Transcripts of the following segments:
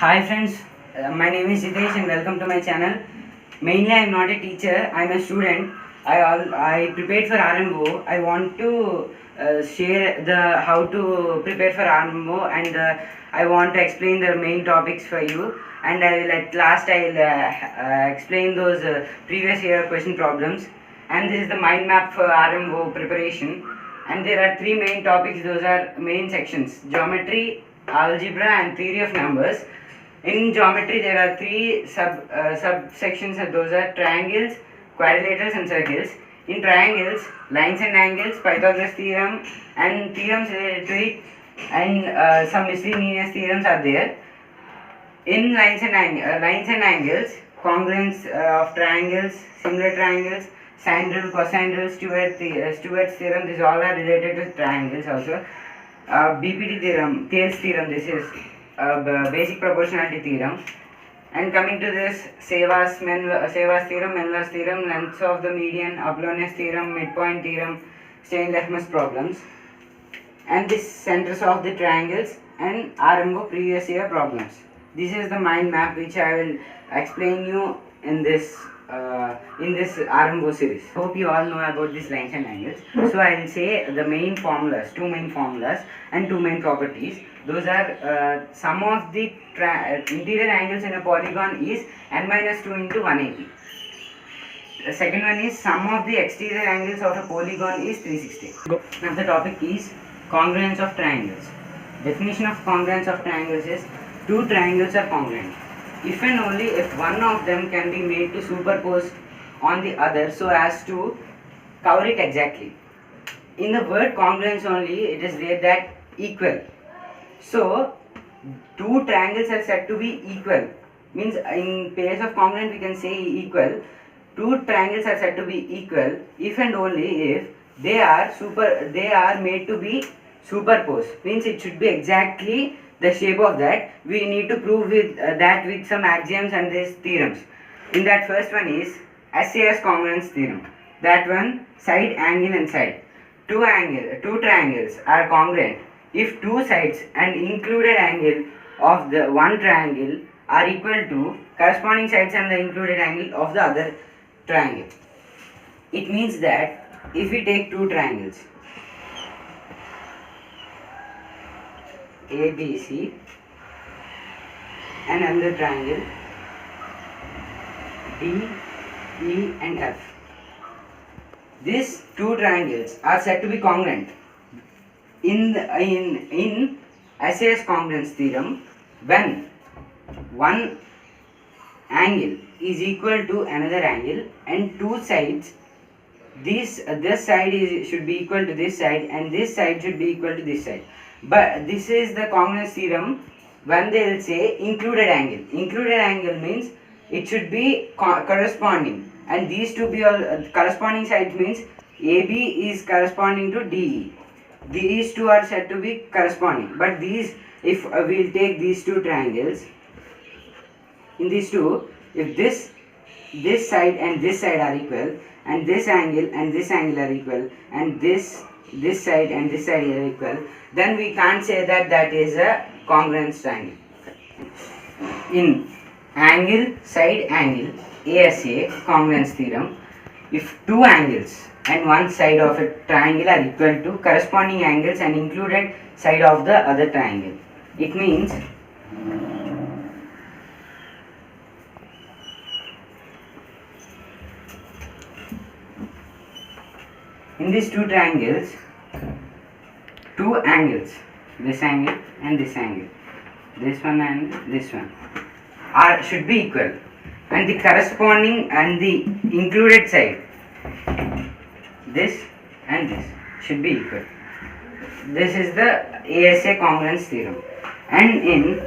Hi friends, my name is Jitesh and welcome to my channel. Mainly I am not a teacher, I am a student. I prepared for RMO. I want to share the how to prepare for RMO, and I want to explain the main topics for you, and I will at last I will explain those previous year question problems, and this is the mind map for RMO preparation. And there are three main topics, those are main sections: geometry, algebra and theory of numbers. In geometry, there are three subsections, and those are triangles, quadrilaters, and circles. In triangles, lines and angles, Pythagoras theorem, and theorems related to it, and some miscellaneous theorems are there. In lines and angles, congruence of triangles, similar triangles, sine rule, cosine rule, Stewart's theorem. These all are related to triangles also. BPT theorem, Thales theorem. This is basic proportionality theorem. And coming to this, Sevas theorem, Menela's theorem, lengths of the median, Apollonius theorem, midpoint theorem, Stein-Lachman's problems, and this centers of the triangles and RMO previous year problems. This is the mind map which I will explain you in this RMO series. Hope you all know about these lines and angles. So I will say the main formulas, two main formulas and two main properties. Those are sum of the interior angles in a polygon is n minus 2 into 180. The second one is sum of the exterior angles of a polygon is 360. Go. Now the topic is congruence of triangles. Definition of congruence of triangles is two triangles are congruent if and only if one of them can be made to superpose on the other so as to cover it exactly. In the word congruence only, it is there that equal. So two triangles are said to be equal, means in place of congruent we can say equal. Two triangles are said to be equal if and only if they are made to be superposed, means it should be exactly the shape of that. We need to prove with that with some axioms and these theorems. In that first one is SAS congruence theorem. That one, side, angle and side. Two triangles are congruent if two sides and included angle of the one triangle are equal to corresponding sides and the included angle of the other triangle. It means that if we take two triangles ABC and another triangle D, E and F. These two triangles are said to be congruent. In SAS congruence theorem, when one angle is equal to another angle and two sides, this side should be equal to this side and this side should be equal to this side. But this is the congruence theorem when they will say included angle. Included angle means it should be corresponding, and these two be all corresponding sides means AB is corresponding to DE. These two are said to be corresponding. But these, if we will take these two triangles, in these two, if this side and this side are equal, and this angle and this angle are equal, and this side and this side are equal, then we can't say that that is a congruence triangle. In angle side angle ASA congruence theorem, if two angles and one side of a triangle are equal to corresponding angles and included side of the other triangle, it means in these two triangles, two angles, this angle and this angle, this one and this one, should be equal, and the corresponding and the included side, this and this, should be equal. This is the ASA congruence theorem. And in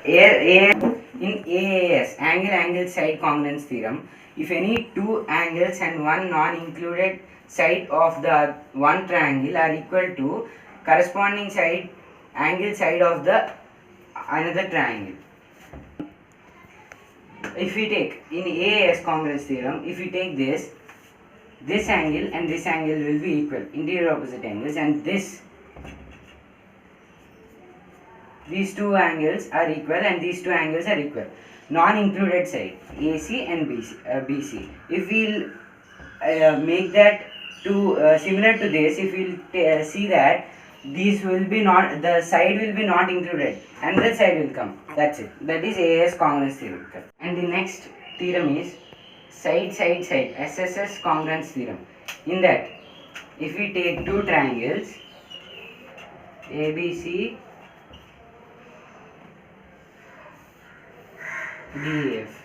AAS, angle side congruence theorem, if any two angles and one non-included side of the one triangle are equal to corresponding side, angle side of the another triangle. If we take in AAS congruence theorem, if we take this angle and this angle will be equal, interior opposite angles, and this these two angles are equal and these two angles are equal. Non-included side, AC and BC. If we'll make that to similar to this, if we'll see that these will be not, the side will be not included, another side will come. That's it. That is AS congruence theorem. And the next theorem is side SSS congruence theorem. In that, if we take two triangles ABC, DEF,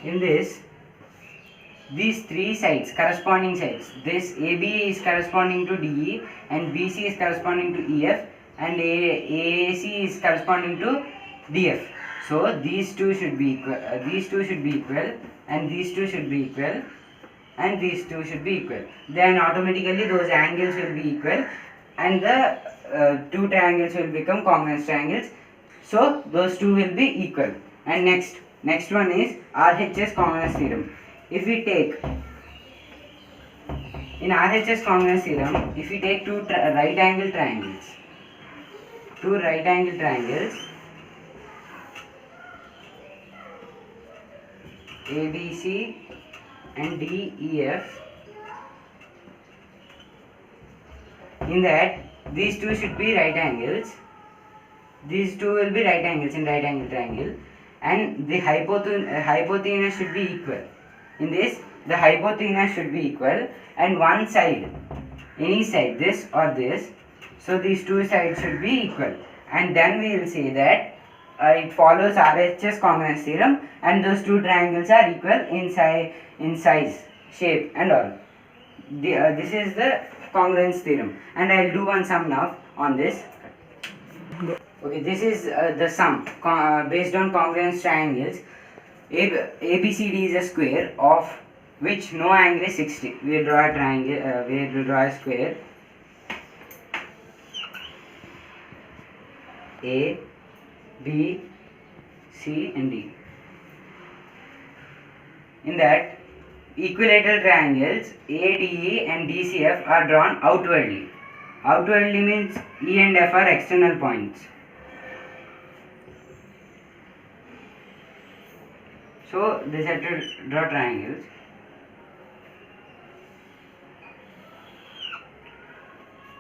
in this, these three sides, corresponding sides, this AB is corresponding to DE and BC is corresponding to EF and AAC is corresponding to DF. So these two should be equal, these two should be equal, and these two should be equal, and these two should be equal. Then automatically those angles will be equal and the two triangles will become congruence triangles. So those two will be equal. And next one is RHS congruence theorem. If we take, in RHS congruence theorem, if we take two right angle triangles, ABC and DEF, in that these two should be right angles, these two will be right angles in right angle triangle, and the hypotenuse should be equal. In this, the hypotenuse should be equal and one side, any side, this or this, so these two sides should be equal, and then we will say that it follows RHS congruence theorem and those two triangles are equal in size, shape and all. This is the congruence theorem, and I will do one sum now on this. Okay, this is the sum based on congruence triangles. ABCD is a square of which no angle is 60. We will draw a triangle, we will draw a square. A, B, C and D. In that, equilateral triangles ADE and DCF are drawn outwardly. Outwardly means E and F are external points. So they have to draw triangles.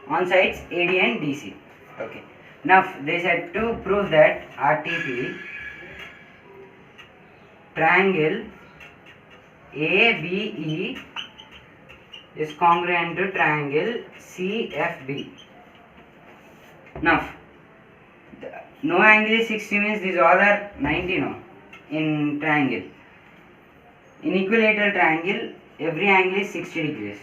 On sides AD and DC. Okay. Now they said to prove that RTP triangle ABE is congruent to triangle CFB. Now no angle is 60 means these all are 90 now in triangle. In equilateral triangle every angle is 60 degrees.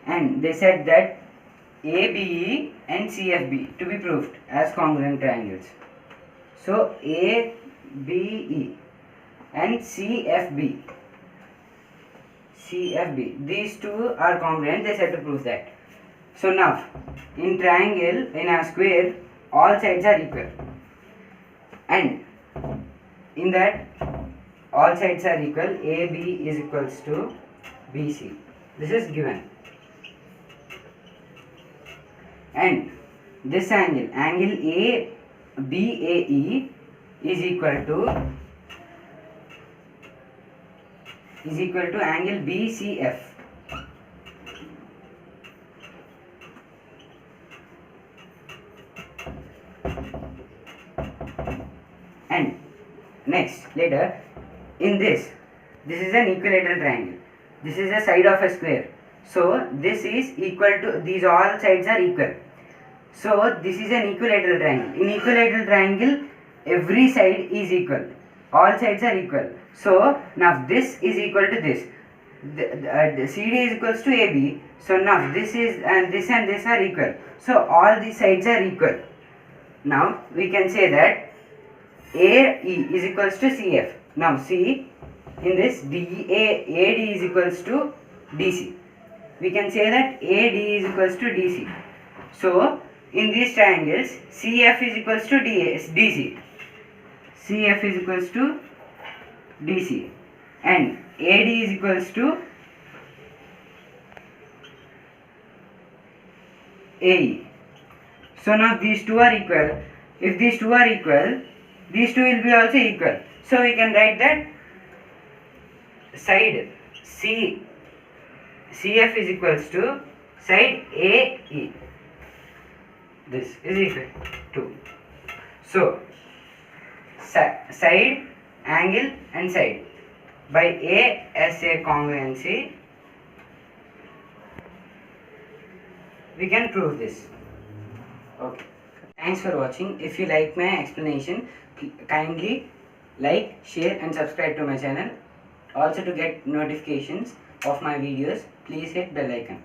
And they said that ABE and CFB to be proved as congruent triangles. So ABE and CFB, these two are congruent. They said to prove that. So now in triangle, in a square, all sides are equal, and in that all sides are equal. AB is equals to BC. This is given. And this angle ABAE is equal to angle BCF. And next, later, in this is an equilateral triangle. This is a side of a square. So this is equal to, these all sides are equal. So this is an equilateral triangle. In equilateral triangle, every side is equal. All sides are equal. So now this is equal to this. The CD is equals to AB. So now this is and this are equal. So all these sides are equal. Now we can say that AE is equals to CF. Now see, in this AD is equals to DC. We can say that AD is equals to DC. So in these triangles, CF is equals to DC. CF is equals to DC. And AD is equals to AE. So now these two are equal. If these two are equal, these two will be also equal. So we can write that side CF is equals to side AE. This is equal to. So side, angle and side by A as a congruency, we can prove this. Okay. Thanks for watching. If you like my explanation, kindly like, share and subscribe to my channel. Also to get notifications of my videos, please hit bell icon.